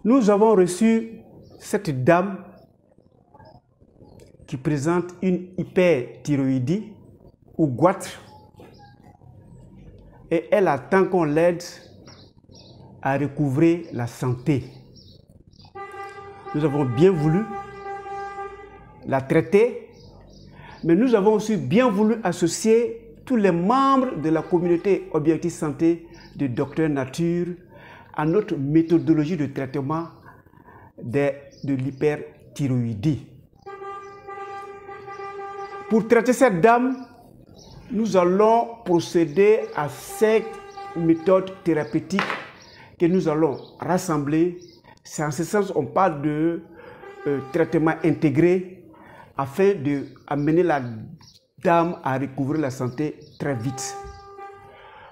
Nous avons reçu cette dame qui présente une hyperthyroïdie ou goitre et elle attend qu'on l'aide à recouvrer la santé. Nous avons bien voulu la traiter, mais nous avons aussi bien voulu associer tous les membres de la communauté Objectif Santé de Docteur Nature à notre méthodologie de traitement de l'hyperthyroïdie. Pour traiter cette dame, nous allons procéder à 5 méthodes thérapeutiques que nous allons rassembler. C'est en ce sens qu'on parle de traitement intégré afin d'amener la dame à recouvrer la santé très vite.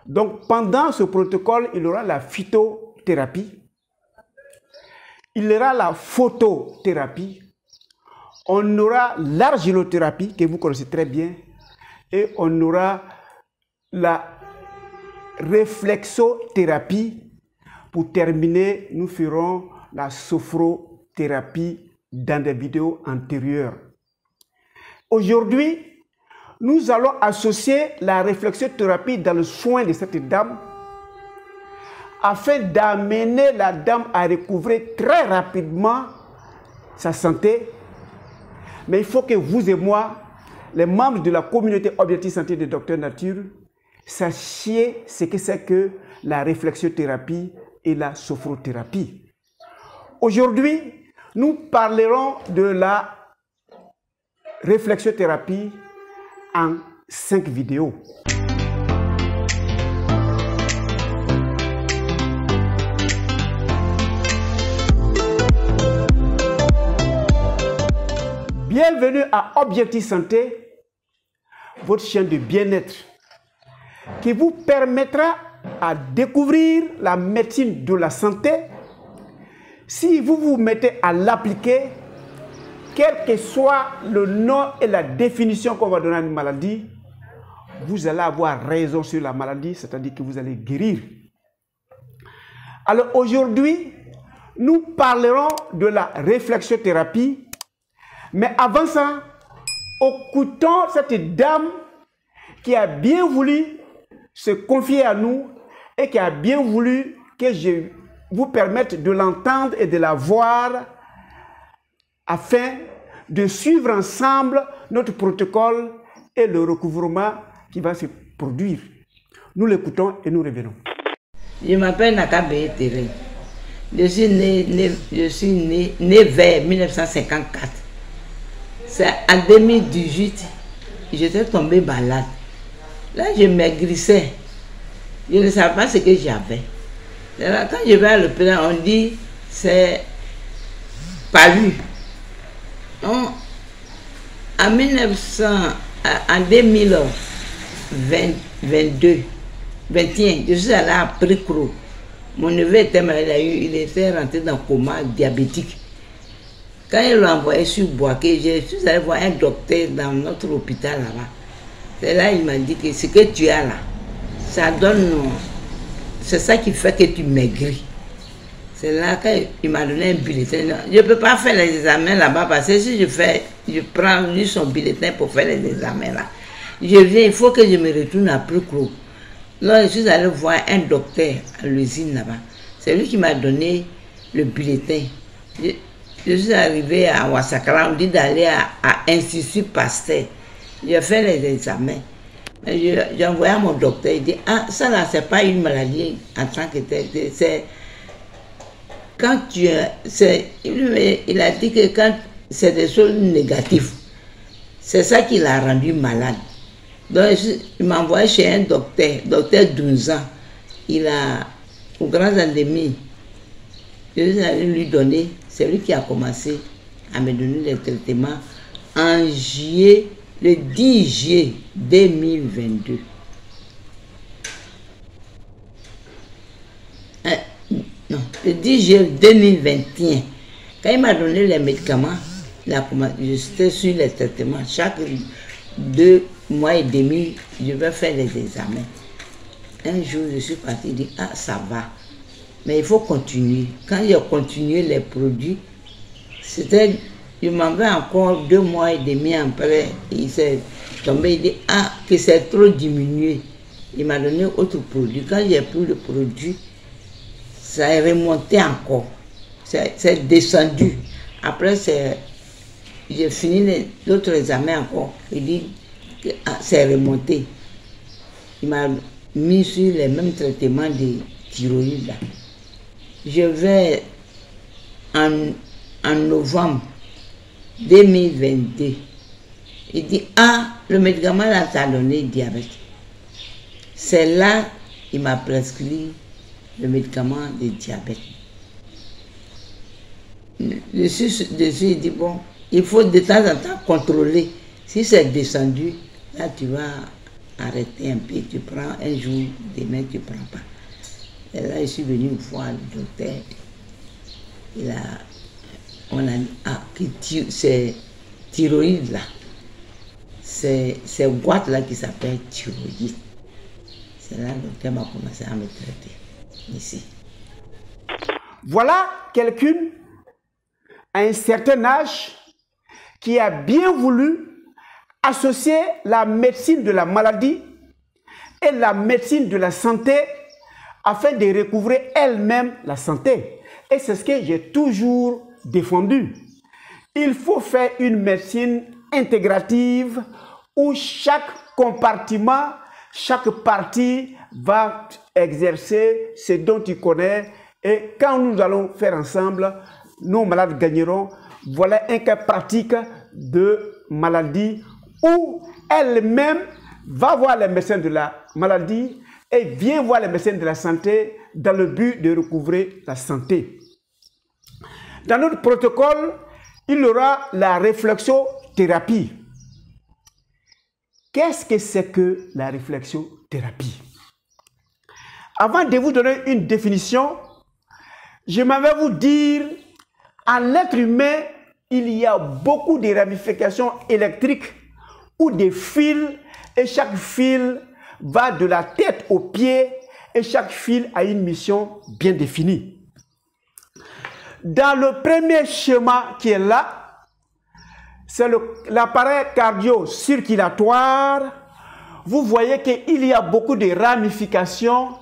Donc pendant ce protocole, il y aura la phytothérapie, il y aura la photothérapie, on aura l'argilothérapie que vous connaissez très bien et on aura la réflexothérapie. Pour terminer, nous ferons la sophrothérapie dans des vidéos antérieures. Aujourd'hui, nous allons associer la réflexothérapie dans le soin de cette dame afin d'amener la dame à recouvrer très rapidement sa santé. Mais il faut que vous et moi, les membres de la communauté Objectif Santé de Docteur Nature, sachiez ce que c'est que la réflexothérapie et la sophrothérapie. Aujourd'hui, nous parlerons de la réflexothérapie en 5 vidéos. Bienvenue à Objectif Santé, votre chaîne de bien-être qui vous permettra à découvrir la médecine de la santé. Si vous vous mettez à l'appliquer, quel que soit le nom et la définition qu'on va donner à une maladie, vous allez avoir raison sur la maladie, c'est-à-dire que vous allez guérir. Alors aujourd'hui, nous parlerons de la réflexothérapie. Mais avant ça, écoutons cette dame qui a bien voulu se confier à nous et qui a bien voulu que je vous permette de l'entendre et de la voir afin de suivre ensemble notre protocole et le recouvrement qui va se produire. Nous l'écoutons et nous revenons. Je m'appelle Nakabe Tere. Je suis né vers 1954. C'est en 2018, j'étais tombée malade. Là, je maigrissais. Je ne savais pas ce que j'avais. Quand je vais à l'hôpital, on dit c'est palu. En 2022, 21, je suis allée à Précro. Mon neveu était malade, il était rentré dans le coma diabétique. Quand ils l'ont envoyé sur Boaké, je suis allé voir un docteur dans notre hôpital là-bas. C'est là il m'a dit que ce que tu as là, ça donne, c'est ça qui fait que tu maigris. C'est là qu'il m'a donné un bulletin. Je ne peux pas faire les examens là-bas parce que si je prends juste son bulletin pour faire les examens là. Je viens, il faut que je me retourne à Précro. Là, je suis allé voir un docteur à l'usine là-bas. C'est lui qui m'a donné le bulletin. Je suis arrivé à Ouassakala, on dit d'aller à Institut Pasteur. J'ai fait les examens. J'ai envoyé à mon docteur, il dit, ah, ça là, c'est pas une maladie en tant que telle. C'est quand tu il a dit que quand c'est des choses négatives, c'est ça qui l'a rendu malade. Donc, il m'a envoyé chez un docteur Dunzan. Il a, au Grand Endémie, je suis allé lui donner, c'est lui qui a commencé à me donner les traitements en juillet, le 10 juillet 2022. Non, le 10 juillet 2021. Quand il m'a donné les médicaments, j'étais sur les traitements. Chaque 2 mois et demi, je vais faire les examens. Un jour, je suis parti, il dit, ah, ça va. Mais il faut continuer. Quand j'ai continué les produits, c'était, je m'en vais encore 2 mois et demi après, il s'est tombé, il dit, ah, que c'est trop diminué. Il m'a donné autre produit. Quand j'ai pris le produit, ça est remonté encore. C'est descendu. Après, j'ai fini l'autre examen encore. Il dit, ah, c'est remonté. Il m'a mis sur les mêmes traitements de thyroïde. Je vais en novembre 2022. Il dit, ah, le médicament là, ça a donné diabète. C'est là qu'il m'a prescrit le médicament de diabète. Dessus, il dit, bon, il faut de temps en temps contrôler. Si c'est descendu, là, tu vas arrêter un peu, tu prends un jour, demain, tu ne prends pas. Et là, je suis venu une fois, le docteur, on a dit, ah, c'est thyroïde là. C'est boîte là qui s'appelle thyroïde. C'est là que le docteur m'a commencé à me traiter, ici. Voilà quelqu'un à un certain âge qui a bien voulu associer la médecine de la maladie et la médecine de la santé afin de recouvrer elle-même la santé. Et c'est ce que j'ai toujours défendu. Il faut faire une médecine intégrative où chaque compartiment, chaque partie va exercer ce dont il connaît. Et quand nous allons faire ensemble, nos malades gagneront. Voilà un cas pratique de maladie où elle-même va voir les médecins de la maladie et vient voir les médecins de la santé dans le but de recouvrer la santé. Dans notre protocole, il y aura la réflexothérapie. Qu'est-ce que c'est que la réflexothérapie? Avant de vous donner une définition, je m'en vais vous dire, en l'être humain, il y a beaucoup de ramifications électriques ou des fils, et chaque fil va de la tête aux pieds, et chaque fil a une mission bien définie. Dans le premier schéma qui est là, c'est l'appareil cardio-circulatoire. Vous voyez qu'il y a beaucoup de ramifications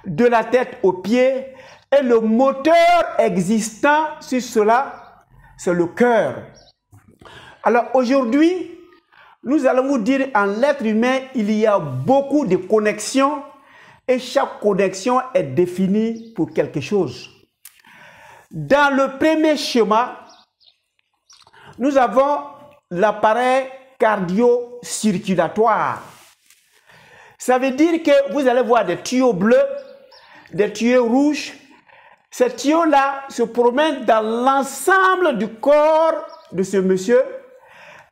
de la tête aux pieds, et le moteur existant sur cela, c'est le cœur. Alors aujourd'hui, nous allons vous dire, en l'être humain, il y a beaucoup de connexions et chaque connexion est définie pour quelque chose. Dans le premier schéma, nous avons l'appareil cardio-circulatoire. Ça veut dire que vous allez voir des tuyaux bleus, des tuyaux rouges. Ces tuyaux-là se promènent dans l'ensemble du corps de ce monsieur.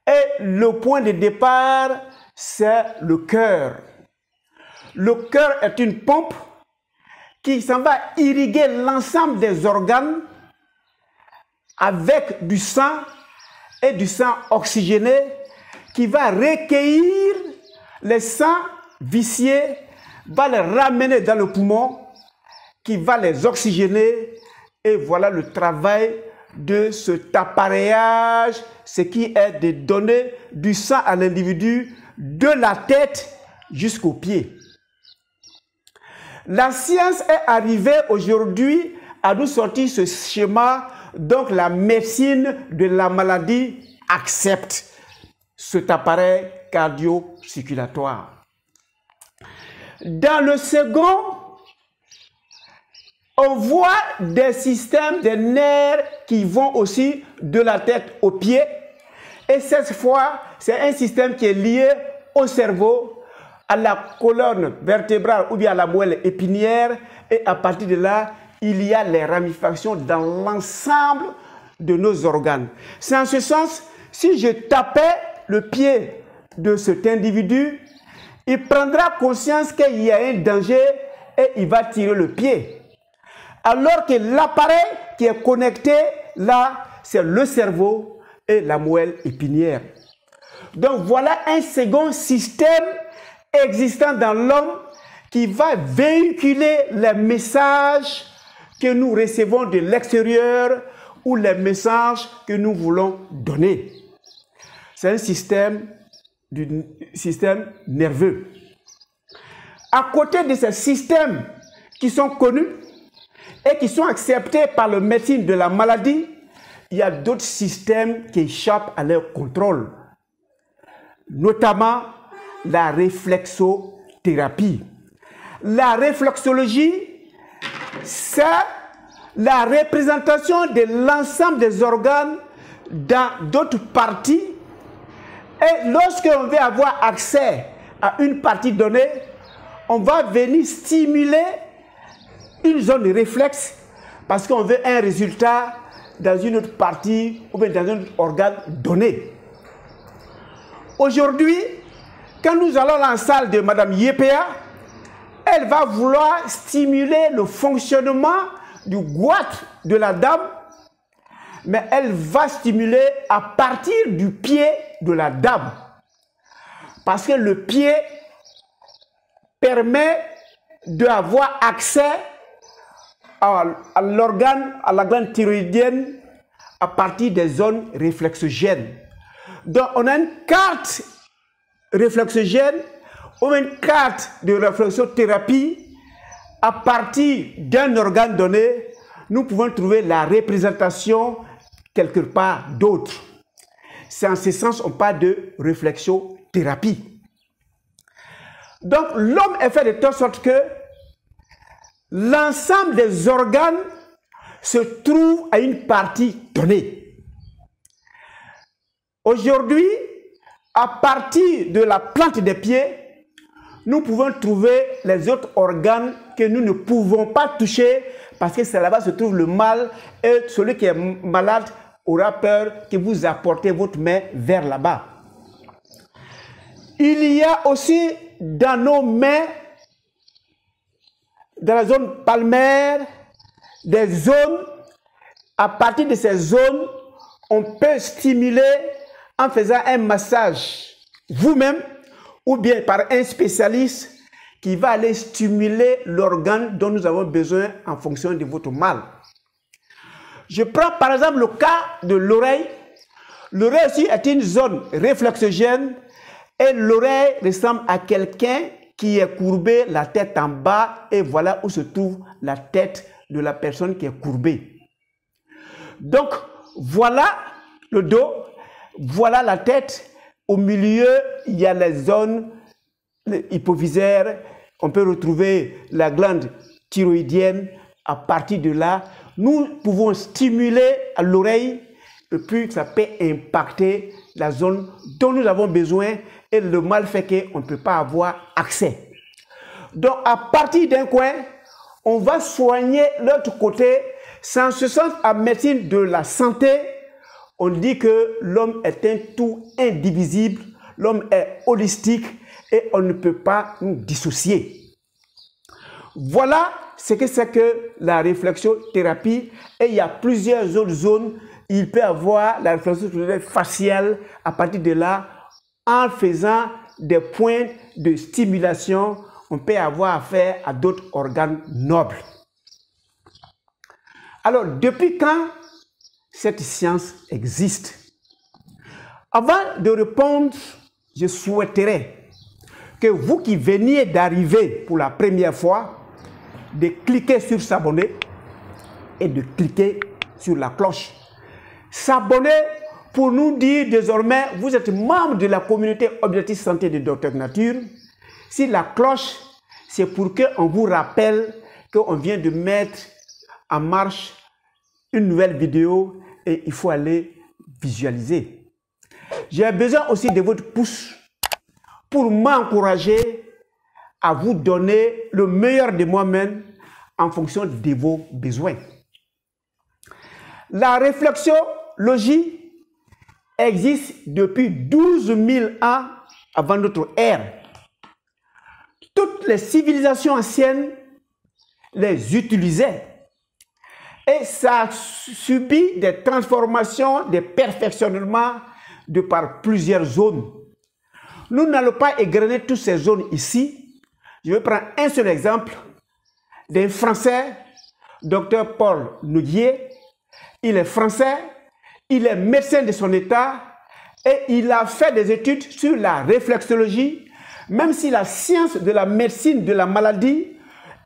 Et le point de départ, c'est le cœur. Le cœur est une pompe qui s'en va irriguer l'ensemble des organes avec du sang et du sang oxygéné qui va recueillir les sangs viciés, va les ramener dans le poumon, qui va les oxygéner. Et voilà le travail de cet appareillage, ce qui est de donner du sang à l'individu de la tête jusqu'aux pieds. La science est arrivée aujourd'hui à nous sortir ce schéma, donc la médecine de la maladie accepte cet appareil cardio-circulatoire. Dans le second, on voit des systèmes de nerfs qui vont aussi de la tête aux pieds. Et cette fois, c'est un système qui est lié au cerveau, à la colonne vertébrale ou bien à la moelle épinière. Et à partir de là, il y a les ramifications dans l'ensemble de nos organes. C'est en ce sens, si je tapais le pied de cet individu, il prendra conscience qu'il y a un danger et il va tirer le pied. Alors que l'appareil qui est connecté là, c'est le cerveau et la moelle épinière. Donc voilà un second système existant dans l'homme qui va véhiculer les messages que nous recevons de l'extérieur ou les messages que nous voulons donner. C'est un système nerveux. À côté de ces systèmes qui sont connus et qui sont acceptés par le médecin de la maladie, il y a d'autres systèmes qui échappent à leur contrôle, notamment la réflexothérapie. La réflexologie, c'est la représentation de l'ensemble des organes dans d'autres parties. Et lorsque l'on veut avoir accès à une partie donnée, on va venir stimuler une zone de réflexe parce qu'on veut un résultat dans une autre partie ou bien dans un autre organe donné. Aujourd'hui, quand nous allons dans la salle de Mme Yepea, elle va vouloir stimuler le fonctionnement du goitre de la dame, mais elle va stimuler à partir du pied de la dame. Parce que le pied permet d'avoir accès à l'organe, à la glande thyroïdienne à partir des zones réflexogènes. Donc on a une carte réflexogène ou une carte de réflexothérapie. À partir d'un organe donné, nous pouvons trouver la représentation quelque part d'autre. C'est en ce sens qu'on parle de réflexothérapie. Donc l'homme est fait de telle sorte que l'ensemble des organes se trouve à une partie donnée. Aujourd'hui, à partir de la plante des pieds, nous pouvons trouver les autres organes que nous ne pouvons pas toucher parce que c'est là-bas se trouve le mal et celui qui est malade aura peur que vous apportez votre main vers là-bas. Il y a aussi dans nos mains, dans la zone palmaire, des zones. À partir de ces zones, on peut stimuler en faisant un massage vous-même ou bien par un spécialiste qui va aller stimuler l'organe dont nous avons besoin en fonction de votre mal. Je prends par exemple le cas de l'oreille. L'oreille aussi est une zone réflexogène et l'oreille ressemble à quelqu'un qui est courbé, la tête en bas, et voilà où se trouve la tête de la personne qui est courbée. Donc, voilà le dos, voilà la tête. Au milieu, il y a les zones hypophysaires. On peut retrouver la glande thyroïdienne. À partir de là, nous pouvons stimuler à l'oreille et puis ça peut impacter la zone dont nous avons besoin et le mal fait qu'on ne peut pas avoir accès. Donc, à partir d'un coin, on va soigner l'autre côté. Sans ce sens, en médecine de la santé, on dit que l'homme est un tout indivisible, l'homme est holistique et on ne peut pas nous dissocier. Voilà ce que c'est que la réflexothérapie et il y a plusieurs autres zones. Il peut y avoir la réflexothérapie faciale à partir de là, en faisant des points de stimulation, on peut avoir affaire à d'autres organes nobles. Alors, depuis quand cette science existe? Avant de répondre, je souhaiterais que vous qui veniez d'arriver pour la première fois, de cliquer sur s'abonner et de cliquer sur la cloche. S'abonner pour nous dire désormais, vous êtes membre de la communauté Objectif Santé de Dr Nature. Si la cloche, c'est pour qu'on vous rappelle qu'on vient de mettre en marche une nouvelle vidéo et il faut aller visualiser. J'ai besoin aussi de votre pouce pour m'encourager à vous donner le meilleur de moi-même en fonction de vos besoins. La réflexologie existe depuis 12 000 ans avant notre ère. Toutes les civilisations anciennes les utilisaient. Et ça a subi des transformations, des perfectionnements de par plusieurs zones. Nous n'allons pas égrener toutes ces zones ici. Je vais prendre un seul exemple d'un Français Dr Paul Nouguier. Il est français, il est médecin de son état et il a fait des études sur la réflexologie, même si la science de la médecine de la maladie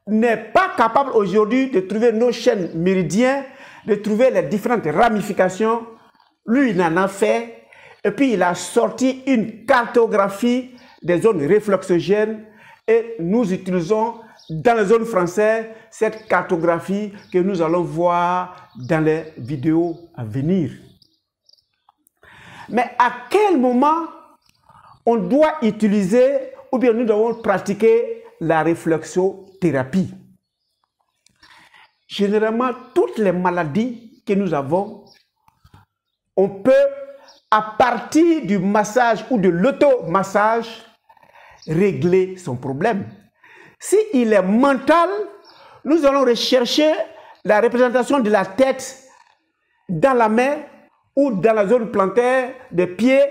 n'est pas capable aujourd'hui de trouver nos chaînes méridiennes, de trouver les différentes ramifications. Lui, il en a fait et puis il a sorti une cartographie des zones réflexogènes et nous utilisons dans les zones françaises cette cartographie que nous allons voir dans les vidéos à venir. Mais à quel moment on doit utiliser ou bien nous devons pratiquer la réflexothérapie? Généralement, toutes les maladies que nous avons, on peut, à partir du massage ou de l'automassage, régler son problème. S'il est mental, nous allons rechercher la représentation de la tête dans la main ou dans la zone plantaire des pieds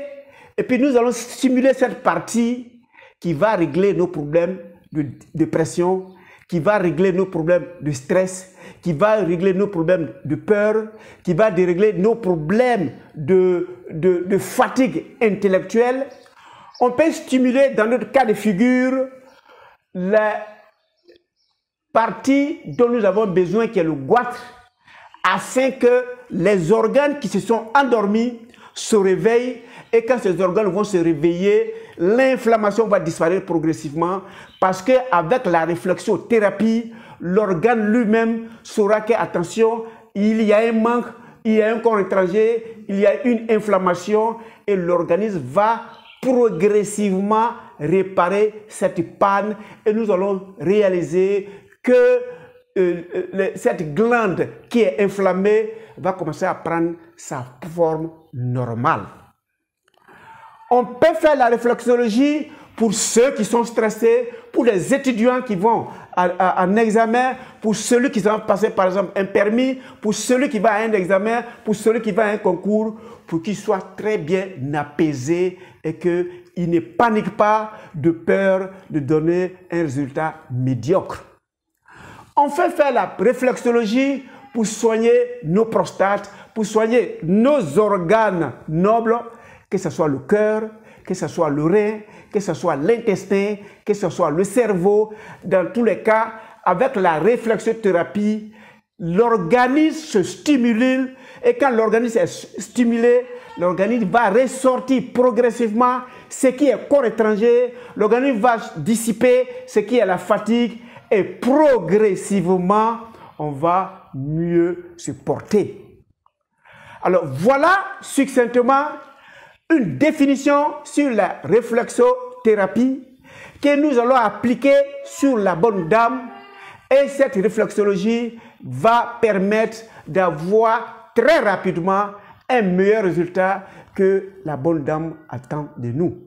et puis nous allons stimuler cette partie qui va régler nos problèmes de dépression, qui va régler nos problèmes de stress, qui va régler nos problèmes de peur, qui va régler nos problèmes de fatigue intellectuelle. On peut stimuler dans notre cas de figure la partie dont nous avons besoin qui est le goitre afin que les organes qui se sont endormis se réveillent et quand ces organes vont se réveiller, l'inflammation va disparaître progressivement parce qu'avec la réflexothérapie, l'organe lui-même saura que, attention, il y a un manque, il y a un corps étranger, il y a une inflammation et l'organisme va progressivement réparer cette panne et nous allons réaliser que cette glande qui est inflammée va commencer à prendre sa forme normale. On peut faire la réflexologie pour ceux qui sont stressés, pour les étudiants qui vont en examen, pour celui qui va passer par exemple un permis, pour celui qui va à un examen, pour celui qui va à un concours, pour qu'il soit très bien apaisé et qu'il ne panique pas de peur de donner un résultat médiocre. On fait faire la réflexologie pour soigner nos prostates, pour soigner nos organes nobles, que ce soit le cœur, que ce soit le rein, que ce soit l'intestin, que ce soit le cerveau. Dans tous les cas, avec la réflexothérapie, l'organisme se stimule et quand l'organisme est stimulé, l'organisme va ressortir progressivement ce qui est corps étranger, l'organisme va dissiper ce qui est la fatigue et progressivement, on va mieux se porter. Alors voilà succinctement une définition sur la réflexothérapie que nous allons appliquer sur la bonne dame et cette réflexologie va permettre d'avoir très rapidement un meilleur résultat que la bonne dame attend de nous.